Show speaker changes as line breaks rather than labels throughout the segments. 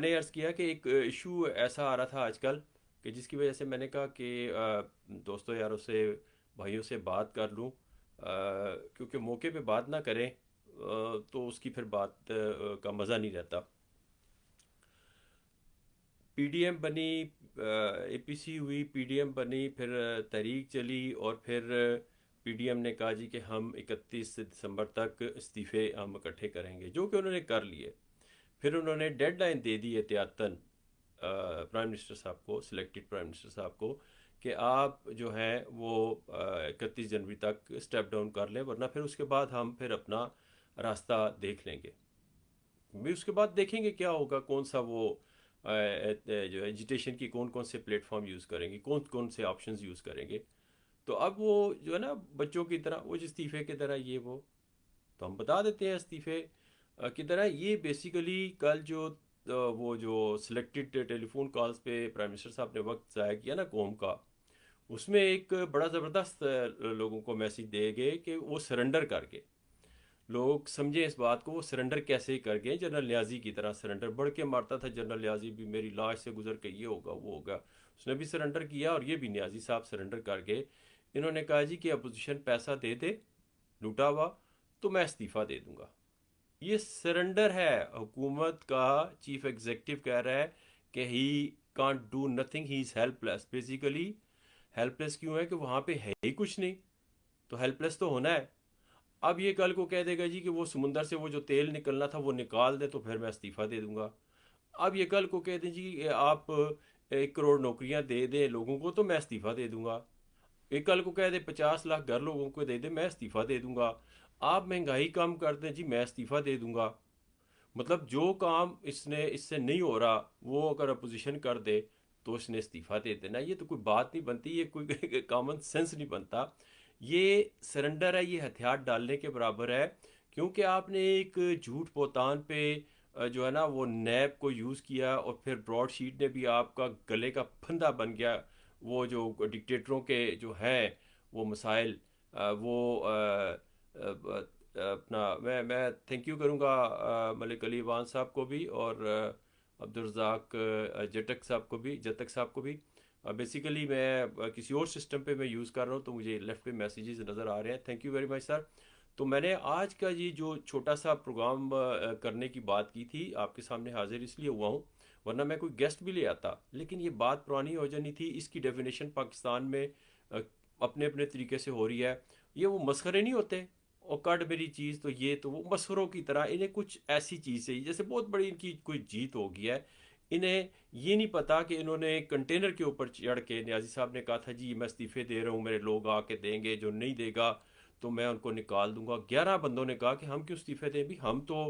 मैंने अर्ज़ किया कि एक इशू ऐसा आ रहा था आजकल कि जिसकी वजह से मैंने कहा कि दोस्तों यारों से भाइयों से बात कर लूं, क्योंकि मौके पे बात ना करें तो उसकी फिर बात का मज़ा नहीं रहता। पीडीएम बनी, एपीसी हुई, पीडीएम बनी, फिर तहरीक चली और फिर पीडीएम ने कहा जी कि हम 31 दिसंबर तक इस्तीफ़े हम इकट्ठे करेंगे, जो कि उन्होंने कर लिए। फिर उन्होंने डेडलाइन दे दी एहतियातन प्राइम मिनिस्टर साहब को, सिलेक्टेड प्राइम मिनिस्टर साहब को, कि आप जो है वो 31 जनवरी तक स्टेप डाउन कर लें, वरना फिर उसके बाद हम फिर अपना रास्ता देख लेंगे। भी उसके बाद देखेंगे क्या होगा, कौन सा वो जो एजुटेशन की कौन कौन से प्लेटफॉर्म यूज़ करेंगे, कौन कौन से ऑप्शंस यूज़ करेंगे। तो अब वो जो है ना, बच्चों की तरह वो इस्तीफ़े की तरह ये वो, तो हम बता देते हैं इस्तीफ़े की तरह ये बेसिकली कल जो वो जो सिलेक्टेड टेलीफोन कॉल्स पे प्राइम मिनिस्टर साहब ने वक्त ज़ाया किया ना कौम का, उसमें एक बड़ा ज़बरदस्त लोगों को मैसेज दे गए कि वो सरेंडर करके, लोग समझें इस बात को, वो सरेंडर कैसे कर गए। जनरल न्याजी की तरह सरेंडर बढ़ के मारता था जनरल न्याजी भी, मेरी लाश से गुजर के ये होगा वो होगा, उसने भी सरेंडर किया और ये भी न्याजी साहब सरेंडर कर गए। इन्होंने कहा जी कि अपोजिशन पैसा दे दे लूटा हुआ तो मैं इस्तीफ़ा दे दूंगा। ये सरेंडर है। हुकूमत का चीफ एग्जीक्यूटिव कह रहा है कि he can't do nothing, he is helpless basically. Helpless क्यों है कि वहाँ पे है ही कुछ नहीं, तो हेल्पलेस तो होना है। अब ये कल को कह देगा जी कि वो समुंदर से वो जो तेल निकलना था वो निकाल दे तो फिर मैं इस्तीफ़ा दे दूंगा। अब ये कल को कह दें जी कि आप 1 करोड़ नौकरियां दे दें लोगों को तो मैं इस्तीफ़ा दे दूंगा। एक कल को कह दे 50 लाख घर लोगों को दे दे मैं इस्तीफ़ा दे दूंगा। आप महंगाई कम कर दें जी मैं इस्तीफ़ा दे दूंगा। मतलब जो काम इसने इससे नहीं हो रहा वो अगर अपोजिशन कर दे तो इसने इस्तीफ़ा दे देना। ये तो कोई बात नहीं बनती, ये कोई कॉमन सेंस नहीं बनता। ये सरेंडर है, ये हथियार डालने के बराबर है। क्योंकि आपने एक झूठ पोतान पे जो है ना वो नैब को यूज़ किया और फिर ब्रॉडशीट ने भी आपका गले का फंदा बन गया। वो जो डिक्टेटरों के जो हैं वो मसाइल, वो अपना मैं थैंक यू करूँगा मलिक अली वान साहब को भी और अब्दुलरज़ाक जटक साहब को भी, जतक साहब को भी। बेसिकली मैं किसी और सिस्टम पे मैं यूज़ कर रहा हूँ तो मुझे लेफ़्ट पे मैसेजेस नज़र आ रहे हैं। Thank you very much sir. तो मैंने आज का ये जो छोटा सा प्रोग्राम करने की बात की थी आपके सामने हाजिर इसलिए हुआ हूँ, वरना मैं कोई गेस्ट भी ले आता। लेकिन ये बात पुरानी हो जानी थी, इसकी डेफिनेशन पाकिस्तान में अपने अपने तरीके से हो रही है। ये वो मसखरे नहीं होते, और कट मेरी चीज़ तो ये तो वो मसखरों की तरह इन्हें कुछ ऐसी चीज़ चाहिए जैसे बहुत बड़ी इनकी कोई जीत हो गई है। इन्हें ये नहीं पता कि इन्होंने कंटेनर के ऊपर चढ़ के, न्याजी साहब ने कहा था जी मैं इस्तीफ़े दे रहा हूँ, मेरे लोग आके देंगे, जो नहीं देगा तो मैं उनको निकाल दूंगा। 11 बंदों ने कहा कि हम क्यों इस्तीफ़े दें भी, हम तो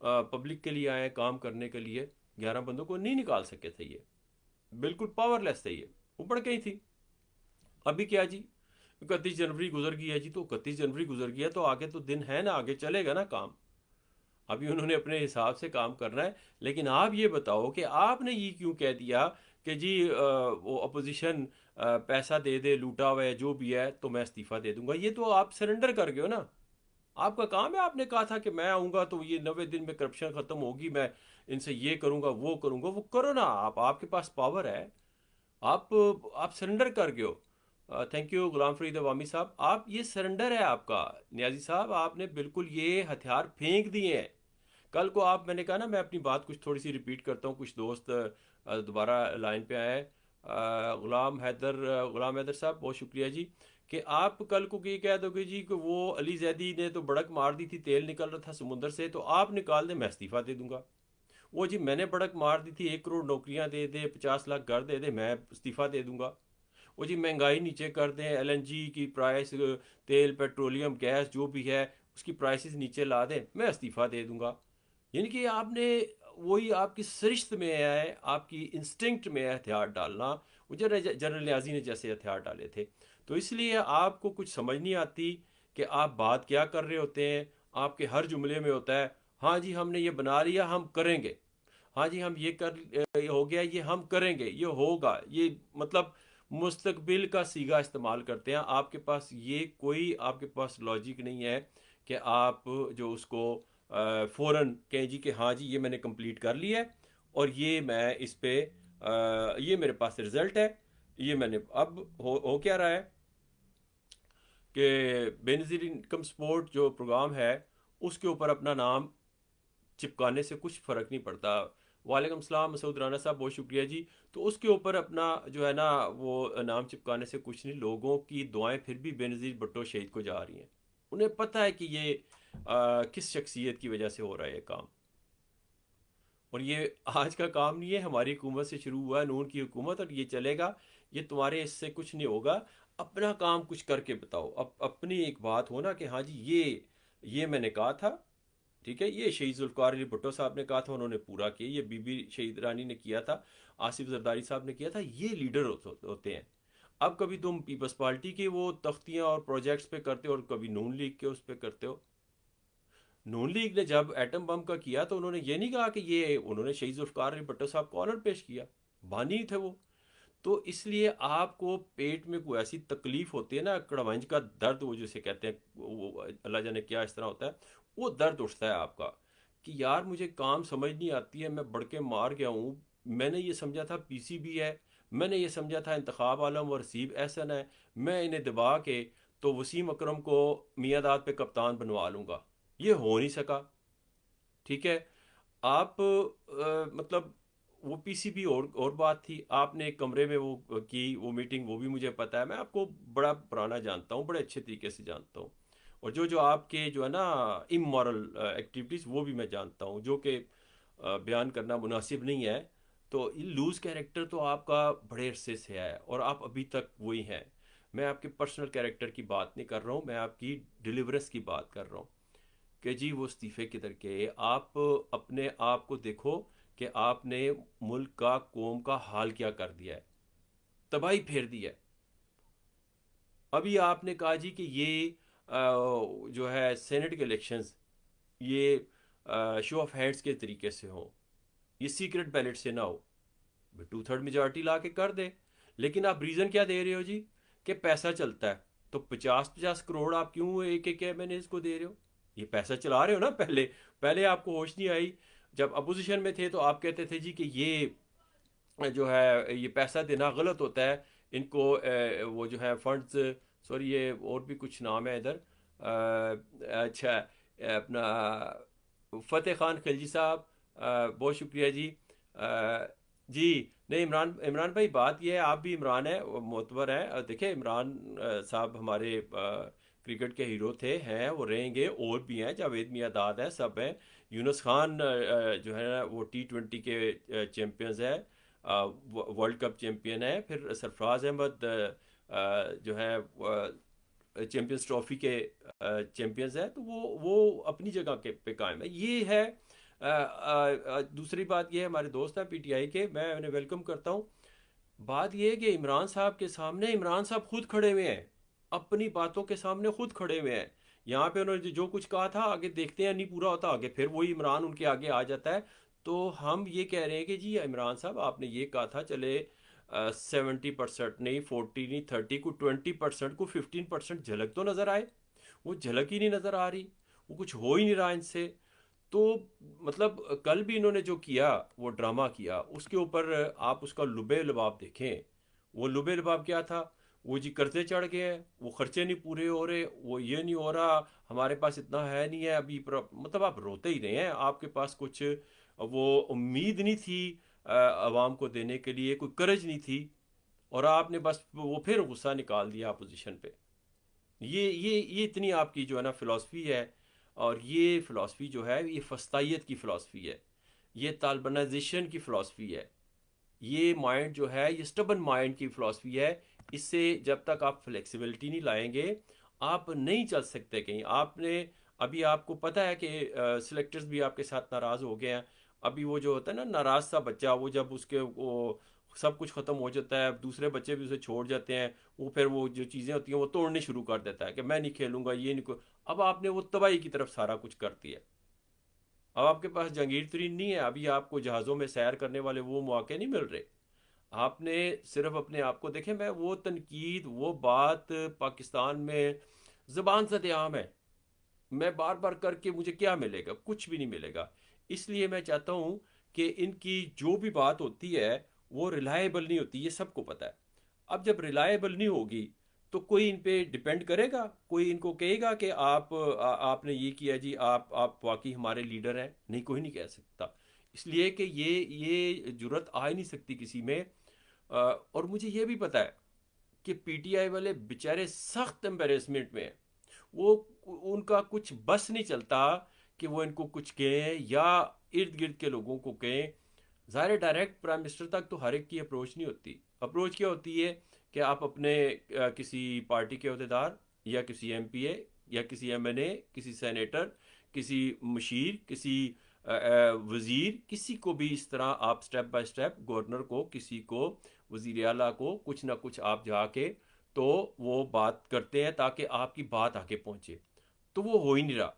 पब्लिक के लिए आए हैं काम करने के लिए। 11 बंदों को नहीं निकाल सके थे ये, बिल्कुल पावरलेस थे ये, वो बढ़ गई थी। अभी क्या जी, 31 जनवरी गुजर गई है जी, तो 31 जनवरी गुजर गया तो आगे तो दिन है ना, आगे चलेगा ना काम। अभी उन्होंने अपने हिसाब से काम करना है। लेकिन आप ये बताओ कि आपने ये क्यों कह दिया कि जी वो अपोजिशन पैसा दे दे लूटा हुआ है जो भी है तो मैं इस्तीफा दे दूंगा। ये तो आप सरेंडर कर गए हो ना। आपका काम है, आपने कहा था कि मैं आऊंगा तो ये 90 दिन में करप्शन खत्म होगी, मैं इनसे ये करूंगा, वो करो ना। आप, आपके पास पावर है। आप सरेंडर कर गए हो। थैंक यू गुलाम फरीद अवामी साहब, आप ये सरेंडर है आपका। न्याजी साहब आपने बिल्कुल ये हथियार फेंक दिए हैं। कल को आप, मैंने कहा ना मैं अपनी बात कुछ थोड़ी सी रिपीट करता हूँ, कुछ दोस्त दोबारा लाइन पे आए हैं। गुलाम हैदर साहब बहुत शुक्रिया जी कि आप कल को ये कह दोगे जी कि वो अली जैदी ने तो बड़क मार दी थी, तेल निकल रहा था समुंदर से तो आप निकाल दें मैं इस्तीफा दे दूंगा। वो जी मैंने बड़क मार दी थी, 1 करोड़ नौकरियां दे दे, 50 लाख घर दे दे, मैं इस्तीफा दे दूंगा। वो जी महंगाई नीचे कर दें, एलएनजी की प्राइस, तेल पेट्रोलियम गैस जो भी है उसकी प्राइसेस नीचे ला दें, मैं इस्तीफा दे दूंगा। यानी कि आपने, वही आपकी सरिश्त में है, आपकी इंस्टिंक्ट में है हथियार डालना। वो जनरल न्याजी ने जैसे हथियार डाले थे। तो इसलिए आपको कुछ समझ नहीं आती कि आप बात क्या कर रहे होते हैं। आपके हर जुमले में होता है हाँ जी हमने ये बना लिया हम करेंगे, हाँ जी हम ये हो गया ये हम करेंगे ये होगा, ये मतलब मुस्तकबिल का सीगा इस्तेमाल करते हैं। आपके पास ये कोई आपके पास लॉजिक नहीं है कि आप जो उसको फ़ौरन कहें जी कि हाँ जी ये मैंने कंप्लीट कर लिया है और ये मैं इस पे ये मेरे पास रिजल्ट है। ये मैंने अब हो क्या रहा है कि बेनज़ीर इनकम सपोर्ट जो प्रोग्राम है उसके ऊपर अपना नाम चिपकाने से कुछ फ़र्क नहीं पड़ता। वालेकुम सलाम मसूद राना साहब, बहुत शुक्रिया जी। तो उसके ऊपर अपना जो है ना वो नाम चिपकाने से कुछ नहीं, लोगों की दुआएं फिर भी बेनज़ीर भुट्टो शहीद को जा रही हैं। उन्हें पता है कि ये किस शख्सियत की वजह से हो रहा है ये काम। और ये आज का काम नहीं है, हमारी हुकूमत से शुरू हुआ है, नून की हुकूमत, और ये चलेगा। ये तुम्हारे इससे कुछ नहीं होगा। अपना काम कुछ करके बताओ। अपनी एक बात हो ना कि हाँ जी ये मैंने कहा था, ठीक है, ये शहीद जुल्फ़िकार अली भुट्टो साहब ने कहा था, उन्होंने पूरा किया। ये बीबी शहीद रानी ने किया था, आसिफ जरदारी साहब ने किया था। ये लीडर होते हैं। अब कभी तुम पीपल्स पार्टी के वो तख्तियां और प्रोजेक्ट्स पे करते हो और कभी नून लीग के उस पे करते हो। नून लीग ने जब एटम बम का किया तो उन्होंने ये नहीं कहा कि ये उन्होंने शहीद जुल्फ़िकार अली भुट्टो साहब को ऑनर पेश किया, बानी थे वो। तो इसलिए आपको पेट में कोई ऐसी तकलीफ होती है ना, कड़वंज का दर्द वो जिसे कहते हैं, वो अल्लाह जाने क्या इस तरह होता है, वो दर्द उठता है आपका कि यार मुझे काम समझ नहीं आती है, मैं बढ़ के मार गया हूँ। मैंने ये समझा था पीसीबी है, मैंने ये समझा था इंतखाब आलम और रसीब एहसन है, मैं इन्हें दबा के तो वसीम अकरम को मियादाद पे कप्तान बनवा लूँगा। ये हो नहीं सका, ठीक है। आप मतलब वो पीसीबी और बात थी। आपने एक कमरे में वो की वो मीटिंग, वो भी मुझे पता है, मैं आपको बड़ा पुराना जानता हूँ, बड़े अच्छे तरीके से जानता हूँ। और जो जो आपके जो है ना इमोरल एक्टिविटीज़ वो भी मैं जानता हूँ, जो कि बयान करना मुनासिब नहीं है। तो ये लूज कैरेक्टर तो आपका बड़े अरसे से है और आप अभी तक वही हैं। मैं आपके पर्सनल कैरेक्टर की बात नहीं कर रहा हूँ, मैं आपकी डिलीवरेंस की बात कर रहा हूँ कि जी वो इस्तीफे किधर के। आप अपने आप को देखो कि आपने मुल्क का कौम का हाल क्या कर दिया है, तबाही फेर दी है। अभी आपने कहा जी कि ये जो है सेनेट के इलेक्शंस, ये शो ऑफ हैंड्स के तरीके से हो, ये सीक्रेट बैलेट से ना हो। 2/3 मेजॉरिटी ला के कर दे। लेकिन आप रीज़न क्या दे रहे हो जी कि पैसा चलता है। तो 50-50 करोड़ आप क्यों एक एक महीने इसको दे रहे हो? ये पैसा चला रहे हो ना। पहले पहले आपको होश नहीं आई, जब अपोजिशन में थे तो आप कहते थे जी कि ये जो है ये पैसा देना गलत होता है, इनको वो जो है फंड्स, सॉरी ये और भी कुछ नाम है इधर, अच्छा अपना फ़तेह खान खिलजी साहब, बहुत शुक्रिया जी। जी नहीं, इमरान इमरान भाई बात यह है, आप भी इमरान है मोतबर हैं। देखिए इमरान साहब हमारे क्रिकेट के हीरो थे, हैं, वो रहेंगे, और भी हैं, जावेद मियादाद है, सब हैं। यूनुस खान जो है ना वो T20 के चैम्पियंस है, वर्ल्ड कप चैम्पियन है। फिर सरफराज अहमद जो है चैम्पियंस ट्रॉफी के चैम्पियंस हैं। तो वो अपनी जगह के पे कायम है। ये है दूसरी बात ये है, हमारे दोस्त हैं पीटीआई के, मैं उन्हें वेलकम करता हूँ। बात ये है कि इमरान साहब के सामने इमरान साहब खुद खड़े हुए हैं, अपनी बातों के सामने खुद खड़े हुए हैं। यहाँ पे उन्होंने जो कुछ कहा था, आगे देखते हैं नहीं पूरा होता, आगे फिर वही इमरान उनके आगे आ जाता है। तो हम ये कह रहे हैं कि जी इमरान साहब आपने ये कहा था, चले 70% नहीं, 40 नहीं, 30 को 20% को 15% झलक तो नज़र आए। वो झलक ही नहीं नज़र आ रही, वो कुछ हो ही नहीं रहा इनसे। तो मतलब कल भी इन्होंने जो किया, वो ड्रामा किया, उसके ऊपर आप उसका लुबे लबाब देखें। वो लुबे लबाब क्या था? वो जी कर्जे चढ़ गए हैं, वो खर्चे नहीं पूरे हो रहे, वो ये नहीं हो रहा, हमारे पास इतना है नहीं है अभी मतलब आप रोते ही रहे हैं। आपके पास कुछ वो उम्मीद नहीं थी आवाम को देने के लिए, कोई करज नहीं थी, और आपने बस वो फिर गुस्सा निकाल दिया अपोजिशन पे। ये इतनी आपकी जो है ना फ़िलासफ़ी है। और ये फ़िलासफ़ी जो है ये फस्तायत की फ़िलासफ़ी है, ये तालिबानाइजेशन की फ़िलासफ़ी है। ये माइंड जो है ये स्टबन माइंड की फ़िलासफ़ी है। इससे जब तक आप फ्लेक्सिबिलिटी नहीं लाएंगे, आप नहीं चल सकते कहीं। आपने अभी आपको पता है कि सिलेक्टर्स भी आपके साथ नाराज़ हो गए हैं। अभी वो जो होता है ना नाराज़ सा बच्चा, वो जब उसके वो सब कुछ ख़त्म हो जाता है, दूसरे बच्चे भी उसे छोड़ जाते हैं, वो फिर वो जो चीज़ें होती हैं वो तोड़नी शुरू कर देता है कि मैं नहीं खेलूंगा, ये नहीं अब आपने वो तबाही की तरफ सारा कुछ कर दिया। अब आपके पास जहांगीर तरीन नहीं है, अभी आपको जहाज़ों में सैर करने वाले वो मौके नहीं मिल रहे। आपने सिर्फ अपने आप को देखें। मैं वो तनकीद वो बात पाकिस्तान में ज़बान सत्याम है, मैं बार बार करके मुझे क्या मिलेगा? कुछ भी नहीं मिलेगा। इसलिए मैं चाहता हूँ कि इनकी जो भी बात होती है वो रिलायबल नहीं होती, ये सबको पता है। अब जब रिलायबल नहीं होगी तो कोई इन पे डिपेंड करेगा? कोई इनको कहेगा कि आपने ये किया जी, आप वाकई हमारे लीडर हैं? नहीं, कोई नहीं कह सकता। इसलिए कि ये जुर्रत आ ही नहीं सकती किसी में। और मुझे ये भी पता है कि पीटीआई वाले बेचारे सख्त एम्बेरसमेंट में हैं। वो उनका कुछ बस नहीं चलता कि वो इनको कुछ कहें या इर्द गिर्द के लोगों को कहें। ज़ाहिर डायरेक्ट प्राइम मिनिस्टर तक तो हर एक की अप्रोच नहीं होती। अप्रोच क्या होती है कि आप अपने किसी पार्टी के अहदेदार या किसी एमपीए या किसी एमएनए, किसी सेनेटर, किसी मुशीर, किसी वज़ीर, किसी को भी इस तरह आप स्टेप बाय स्टेप, गवर्नर को, किसी को, वज़ीर आला को, कुछ ना कुछ आप जाके तो वो बात करते हैं ताकि आपकी बात आगे पहुंचे। तो वो हो ही नहीं रहा,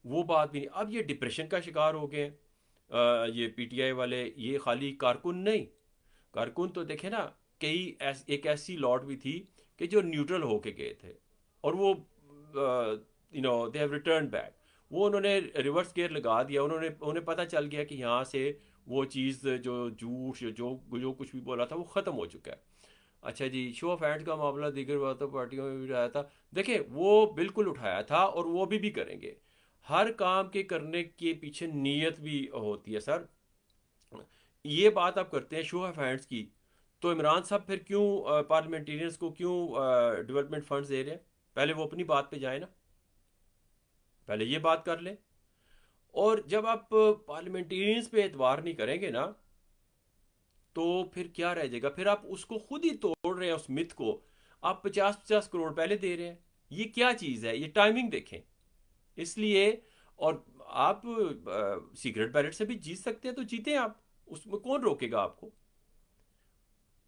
वो बात भी नहीं। अब ये डिप्रेशन का शिकार हो गए हैं ये पीटीआई वाले। ये खाली कारकुन नहीं, कारकुन तो देखे ना, एक ऐसी लॉट भी थी कि जो न्यूट्रल होके गए थे और वो दे हैव रिटर्न बैक। वो उन्होंने रिवर्स गियर लगा दिया, उन्हें पता चल गया कि यहाँ से वो चीज़ जो झूठ जो जो कुछ भी बोला था वो ख़त्म हो चुका है। अच्छा जी, शो ऑफ हैंड्स का मामला दीगर बातों पार्टियों में भी रहा था। देखिए वो बिल्कुल उठाया था और वो भी करेंगे। हर काम के करने के पीछे नीयत भी होती है सर। ये बात आप करते हैं शो ऑफ हैंड्स की, तो इमरान साहब फिर क्यों पार्लियामेंटेरियंस को क्यों डेवलपमेंट फंड्स दे रहे हैं? पहले वो अपनी बात पे जाए ना, पहले ये बात कर ले। और जब आप पार्लियामेंटेरियंस पे एतबार नहीं करेंगे ना, तो फिर क्या रह जाएगा? फिर आप उसको खुद ही तोड़ रहे हैं, उस मिथ को। आप 50-50 करोड़ पहले दे रहे हैं, ये क्या चीज़ है? ये टाइमिंग देखें। इसलिए, और आप सीक्रेट बैलेट से भी जीत सकते हैं तो जीतें आप, उसमें कौन रोकेगा आपको?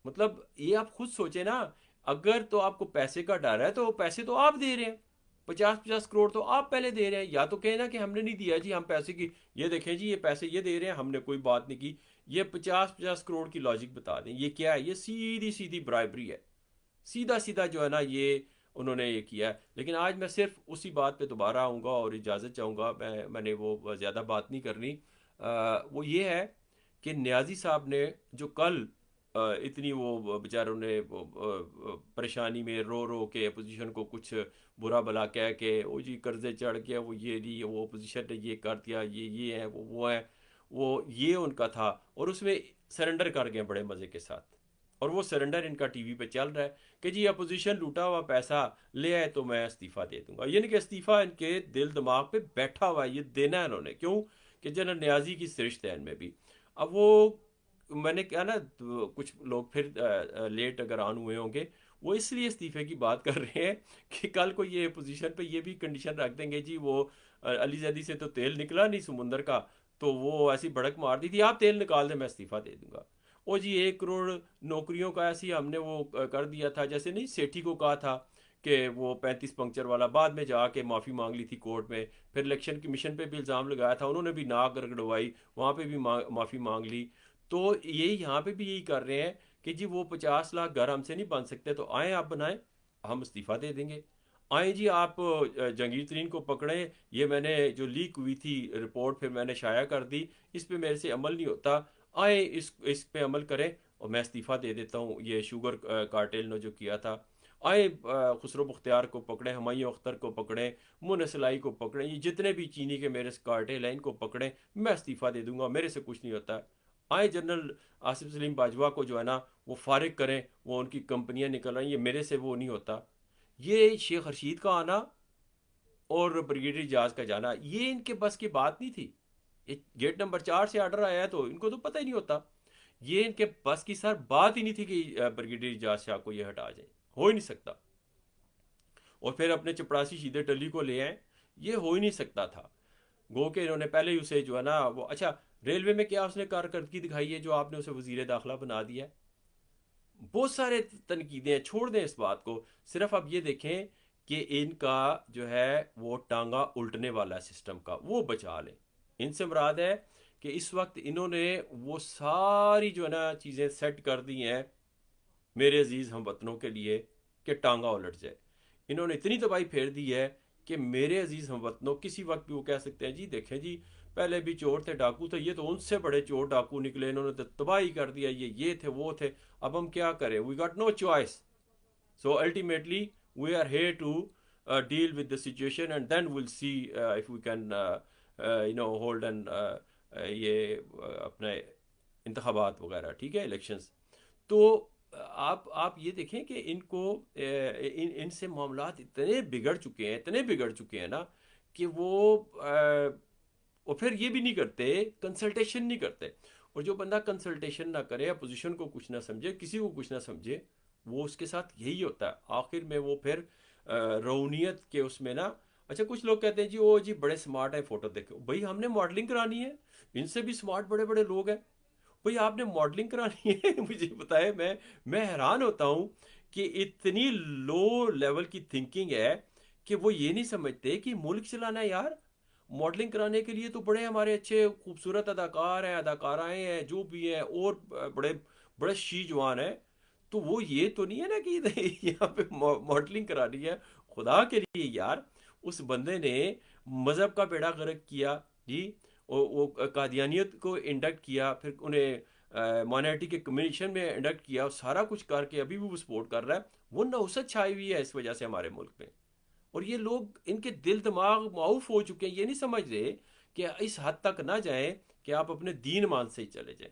मतलब ये आप खुद सोचे ना। अगर तो आपको पैसे का डर है तो पैसे तो आप दे रहे हैं, 50-50 करोड़ तो आप पहले दे रहे हैं। या तो कहें ना कि हमने नहीं दिया जी, हम पैसे की, ये देखें जी, ये पैसे ये दे रहे हैं, हमने कोई बात नहीं की। ये 50-50 करोड़ की लॉजिक बता दें, ये क्या है? ये सीधी सीधी ब्राइबरी है, सीधा सीधा जो है ना, ये उन्होंने ये किया है। लेकिन आज मैं सिर्फ उसी बात पे दोबारा आऊँगा और इजाज़त चाहूँगा। मैंने वो ज़्यादा बात नहीं करनी। वो ये है कि न्याजी साहब ने जो कल इतनी वो बेचारों ने परेशानी में रो रो के अपोजिशन को कुछ बुरा भला कह के, ओ जी कर्जे चढ़ गया, वो ये नहीं, वो अपोजिशन ने ये कर दिया, ये है, वो है, वो ये उनका था। और उसमें सरेंडर कर गए बड़े मज़े के साथ। और वो सरेंडर इनका टीवी पे चल रहा है कि जी अपोजिशन लूटा हुआ पैसा ले आए तो मैं इस्तीफा दे दूंगा। यानी कि इस्तीफा इनके दिल दिमाग पे बैठा हुआ है, ये देना है इन्होंने। क्यों? कि जनरल न्याजी की सरिश्त है इनमें भी। अब वो, मैंने क्या ना, तो कुछ लोग फिर लेट अगर ऑन हुए होंगे, वो इसलिए इस्तीफे की बात कर रहे हैं कि कल को ये पोजीशन पे ये भी कंडीशन रख देंगे जी, वो अली जैदी से तो तेल निकला नहीं समुंदर का, तो वो ऐसी भड़क मार दी थी, आप तेल निकाल दें मैं इस्तीफा दे दूंगा। ओ जी 1 करोड़ नौकरियों का ऐसी हमने वो कर दिया था, जैसे नहीं सेठी को कहा था कि वो 35 पंक्चर वाला, बाद में जाके माफ़ी मांग ली थी कोर्ट में। फिर इलेक्शन कमीशन पे भी इल्ज़ाम लगाया था, उन्होंने भी नाक रगड़वाई, वहाँ पे भी माफ़ी मांग ली। तो ये यहाँ पे भी यही कर रहे हैं कि जी वो 50 लाख घर हमसे नहीं बन सकते तो आए आप बनाएं, हम इस्तीफा दे देंगे। आए जी आप जहांगीर तरीन को पकड़ें, ये मैंने जो लीक हुई थी रिपोर्ट फिर मैंने शाया कर दी, इस पे मेरे से अमल नहीं होता, आए इस पे अमल करें और मैं इस्तीफा दे देता हूँ, ये शुगर कार्टेल ने जो किया था। आए खुसरो मुख्तियार को पकड़ें, हुमायूं अख्तर को पकड़ें, मुन सलाई को पकड़ें, ये जितने भी चीनी के मेरे कार्टेल हैं इनको पकड़ें, मैं इस्तीफा दे दूंगा, मेरे से कुछ नहीं होता। आए जनरल आसिफ सलीम बाजवा को जो है ना वो फारिग करें, वो उनकी कंपनियां निकल रही, ये मेरे से वो नहीं होता। ये शेख रशीद का आना और ब्रिगेडियर जाज का जाना, ये इनके बस की बात नहीं थी। ये गेट नंबर 4 से ऑर्डर आया है तो इनको तो पता ही नहीं होता। ये इनके बस की सर बात ही नहीं थी कि ब्रिगेडियर जाज शाह को ये हटा जाए, हो ही नहीं सकता। और फिर अपने चपड़ासी शीदे टली को ले आए, ये हो ही नहीं सकता था। गो के इन्होंने पहले ही उसे जो है ना वो, अच्छा रेलवे में क्या उसने कारकर्दगी दिखाई है जो आपने उसे वजीर दाखिला बना दिया है? बहुत सारे तनकीदें हैं, छोड़ दें इस बात को। सिर्फ आप ये देखें कि इनका जो है वो टांगा उल्टने वाला सिस्टम का वो बचा लें। इनसे मुराद है कि इस वक्त इन्होंने वो सारी जो है ना चीज़ें सेट कर दी हैं मेरे अजीज़ हम वतनों के लिए कि टांगा उलट जाए। इन्होंने इतनी तबाही फेर दी है कि मेरे अजीज़ हमवतनों, किसी वक्त भी वो कह सकते हैं जी देखें जी पहले भी चोर थे, डाकू थे, ये तो उनसे बड़े चोर डाकू निकले, इन्होंने तो तबाही कर दिया, ये थे वो थे, अब हम क्या करें, we got no choice. So ultimately, we are here to deal with the situation, and then we'll see if we can, hold an ये अपने इंतखाबात वगैरह, ठीक है, इलेक्शंस. तो आप ये देखें कि इनको इनसे मामलात इतने बिगड़ चुके हैं, इतने बिगड़ चुके हैं ना, कि वो और फिर ये भी नहीं करते, कंसल्टेशन नहीं करते. और जो बंदा कंसल्टेशन ना करे, अपोजिशन को कुछ ना समझे, किसी को कुछ ना समझे, वो उसके साथ यही होता है आखिर में. वो फिर रऊनियत के उसमें ना. अच्छा, कुछ लोग कहते हैं जी वो जी बड़े स्मार्ट है, फोटो देखो भाई, हमने मॉडलिंग करानी है, इनसे भी स्मार्ट बड़े बड़े लोग हैं. भाई आपने मॉडलिंग करानी है मुझे बताए. मैं हैरान होता हूँ कि इतनी लो लेवल की थिंकिंग है कि वो ये नहीं समझते कि मुल्क चलाना है यार. मॉडलिंग कराने के लिए तो बड़े हमारे अच्छे खूबसूरत अदाकार हैं, अदाकाराएं हैं, जो भी हैं, और बड़े बड़े शी जवान हैं. तो वो ये तो नहीं है ना कि यहाँ पे मॉडलिंग करानी है. खुदा के लिए यार, उस बंदे ने मज़हब का बेड़ा गर्क किया जी. वो कादियानियत को इंडक्ट किया, फिर उन्हें माइनॉरिटी के कमीशन में इंडक्ट किया, सारा कुछ करके अभी भी वो सपोर्ट कर रहा है. वो नौसत छाई हुई है इस वजह से हमारे मुल्क में. और ये लोग, इनके दिल दिमाग माउफ हो चुके हैं, ये नहीं समझ रहे कि इस हद तक ना जाएं कि आप अपने दीन मान से ही चले जाएं.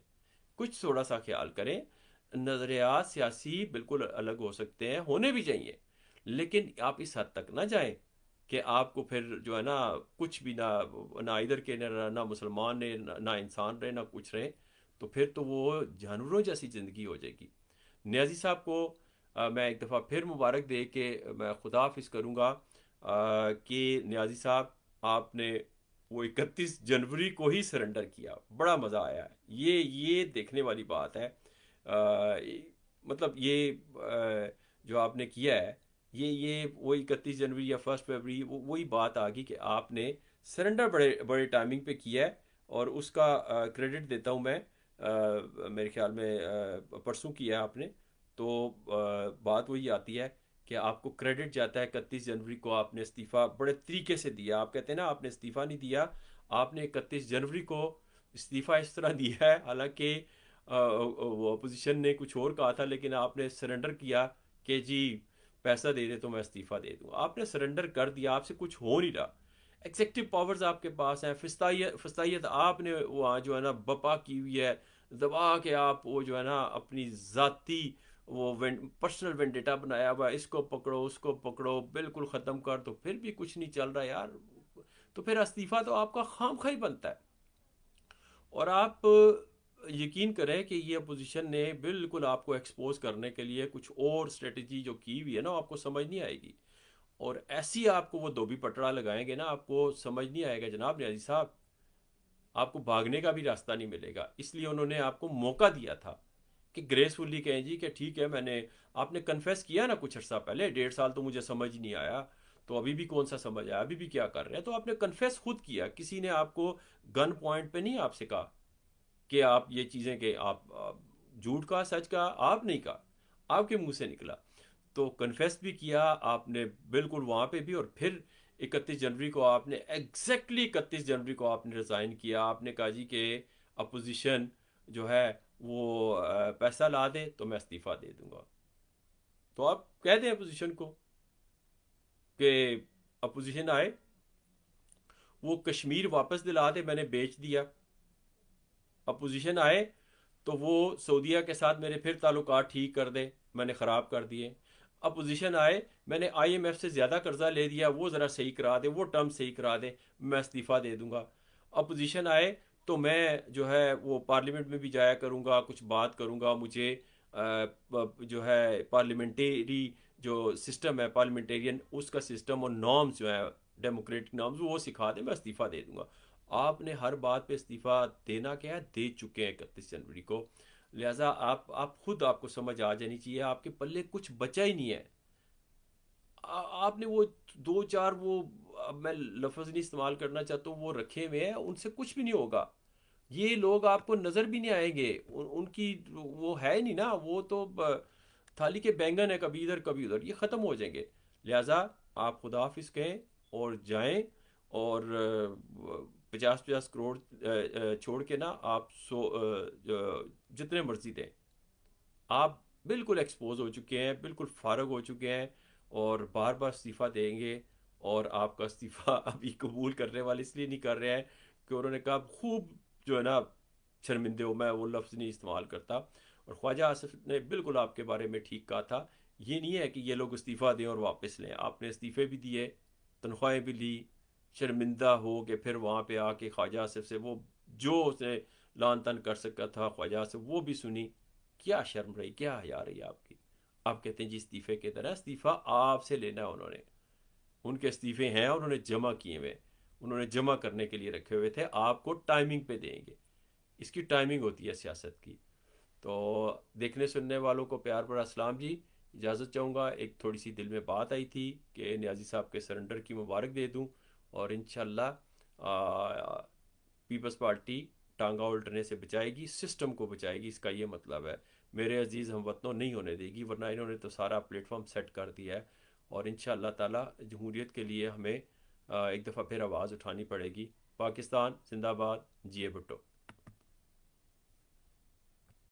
कुछ थोड़ा सा ख्याल करें. नज़रियात सियासी बिल्कुल अलग हो सकते हैं, होने भी चाहिए, लेकिन आप इस हद तक ना जाएं कि आपको फिर जो है ना कुछ भी ना, ना इधर के ना मुसलमान ने ना इंसान रहे ना कुछ रहे. तो फिर तो वो जानवरों जैसी ज़िंदगी हो जाएगी. नियाजी साहब को मैं एक दफ़ा फिर मुबारक दे के मैं खुदा हाफिज़ करूँगा कि नियाजी साहब, आपने वो 31 जनवरी को ही सरेंडर किया, बड़ा मज़ा आया है. ये देखने वाली बात है. मतलब ये जो आपने किया है, ये वो 31 जनवरी या 1 फरवरी, वही बात आ गई कि आपने सरेंडर बड़े बड़े टाइमिंग पे किया है. और उसका क्रेडिट देता हूँ मैं. मेरे ख्याल में परसों किया है आपने. तो बात वही आती है कि आपको क्रेडिट जाता है. 31 जनवरी को आपने इस्तीफ़ा बड़े तरीके से दिया. आप कहते हैं ना आपने इस्तीफ़ा नहीं दिया, आपने 31 जनवरी को इस्तीफ़ा इस तरह दिया है, हालांकि वो अपोजिशन ने कुछ और कहा था, लेकिन आपने सरेंडर किया कि जी पैसा दे दे तो मैं इस्तीफ़ा दे दूँ. आपने सरेंडर कर दिया, आपसे कुछ हो नहीं रहा. एग्जेक्टिव पावर्स आपके पास हैं, फिस्तायत आपने वहाँ जो है ना बपा की हुई है, दबा के आप वो जो है ना अपनी ज़ाती वो पर्सनल वेंडेटा बनाया हुआ, इसको पकड़ो उसको पकड़ो, बिल्कुल ख़त्म कर. तो फिर भी कुछ नहीं चल रहा यार. तो फिर इस्तीफ़ा तो आपका खाम खा ही बनता है. और आप यकीन करें कि ये अपोजिशन ने बिल्कुल आपको एक्सपोज करने के लिए कुछ और स्ट्रेटजी जो की हुई है ना, आपको समझ नहीं आएगी. और ऐसी आपको वो धोबी पटड़ा लगाएंगे ना, आपको समझ नहीं आएगा जनाब न्याजी साहब. आपको भागने का भी रास्ता नहीं मिलेगा. इसलिए उन्होंने आपको मौका दिया था कि ग्रेसफुली कहें जी कि ठीक है, आपने कन्फेस किया ना कुछ अर्सा पहले, 1.5 साल तो मुझे समझ ही नहीं आया, तो अभी भी कौन सा समझ आया, अभी भी क्या कर रहे हैं. तो आपने कन्फेस खुद किया, किसी ने आपको गन पॉइंट पे नहीं आपसे कहा कि आप ये चीज़ें कि आप झूठ का सच का आप नहीं कहा, आपके मुंह से निकला. तो कन्फेस भी किया आपने बिल्कुल वहाँ पे भी. और फिर 31 जनवरी को आपने, एग्जैक्टली 31 जनवरी को आपने रिज़ाइन किया. आपने कहा जी कि अपोजिशन जो है वो पैसा ला दे तो मैं इस्तीफ़ा दे दूंगा. तो आप कह दें अपोजिशन को कि अपोजिशन आए, वो कश्मीर वापस दिला दे, मैंने बेच दिया. अपोजिशन आए तो वो सऊदीया के साथ मेरे फिर ताल्लुकात ठीक कर दे, मैंने ख़राब कर दिए. अपोजिशन आए, मैंने आईएमएफ से ज़्यादा कर्जा ले दिया, वो ज़रा सही करा दे, वो टर्म सही करा दे, मैं इस्तीफ़ा दे दूंगा. अपोजिशन आए तो मैं जो है वो पार्लियामेंट में भी जाया करूंगा, कुछ बात करूंगा. मुझे जो है पार्लियामेंटेरी जो सिस्टम है, पार्लियामेंटेरियन उसका सिस्टम और नॉर्म्स जो है, डेमोक्रेटिक नॉर्म्स, वो सिखा दे, मैं इस्तीफ़ा दे दूंगा. आपने हर बात पे इस्तीफ़ा देना क्या है, दे चुके हैं 31 जनवरी को. लिहाजा आप खुद, आपको समझ आ जानी चाहिए, आपके पल्ले कुछ बचा ही नहीं है. आपने वो दो चार वो, अब मैं लफ्ज़ नहीं इस्तेमाल करना चाहता हूँ, वो रखे हुए हैं, उनसे कुछ भी नहीं होगा. ये लोग आपको नज़र भी नहीं आएंगे. उनकी वो है नहीं ना, वो तो थाली के बैंगन है, कभी इधर कभी उधर, ये ख़त्म हो जाएंगे. लिहाजा आप खुदा हाफिज़ कहें. और जाएं और 50-50 करोड़ छोड़ के ना आप जितने मर्जी दें। आप बिल्कुल एक्सपोज हो चुके हैं, बिल्कुल फारग हो चुके हैं और बार बार इस्तीफ़ा देंगे। और आपका इस्तीफ़ा अभी कबूल करने वाले इसलिए नहीं कर रहे हैं कि उन्होंने कहा खूब जो है ना शर्मिंदे हो, मैं वो लफ्ज़ नहीं इस्तेमाल करता। और ख्वाजा आसिफ ने बिल्कुल आपके बारे में ठीक कहा था। ये नहीं है कि ये लोग इस्तीफ़ा दें और वापस लें, आपने इस्तीफ़े भी दिए, तनख्वाहें भी ली, शर्मिंदा हो के फिर वहाँ पे आके ख्वाजा आसिफ से वो जो उसने लान तान कर सका था ख्वाजा आसिफ वो भी सुनी। क्या शर्म रही, क्या हया रही आपकी। आप कहते हैं जी इस्तीफे की तरह, इस्तीफा आपसे लेना है उन्होंने, उनके इस्तीफे हैं उन्होंने जमा किए हुए, उन्होंने जमा करने के लिए रखे हुए थे, आपको टाइमिंग पे देंगे। इसकी टाइमिंग होती है सियासत की। तो देखने सुनने वालों को प्यार भरा सलाम जी। इजाज़त चाहूँगा, एक थोड़ी सी दिल में बात आई थी कि न्याजी साहब के सरेंडर की मुबारक दे दूँ। और इंशाल्लाह पीपल्स पार्टी टांगा उल्टने से बचाएगी, सिस्टम को बचाएगी, इसका ये मतलब है। मेरे अजीज़ हम वतनों नहीं होने देगी, वरना इन्होंने तो सारा प्लेटफॉर्म सेट कर दिया है। और इंशाअल्लाह ताला जमहूरियत के लिए हमें एक दफ़ा फिर आवाज़ उठानी पड़ेगी। पाकिस्तान जिंदाबाद, जिए भुट्टो।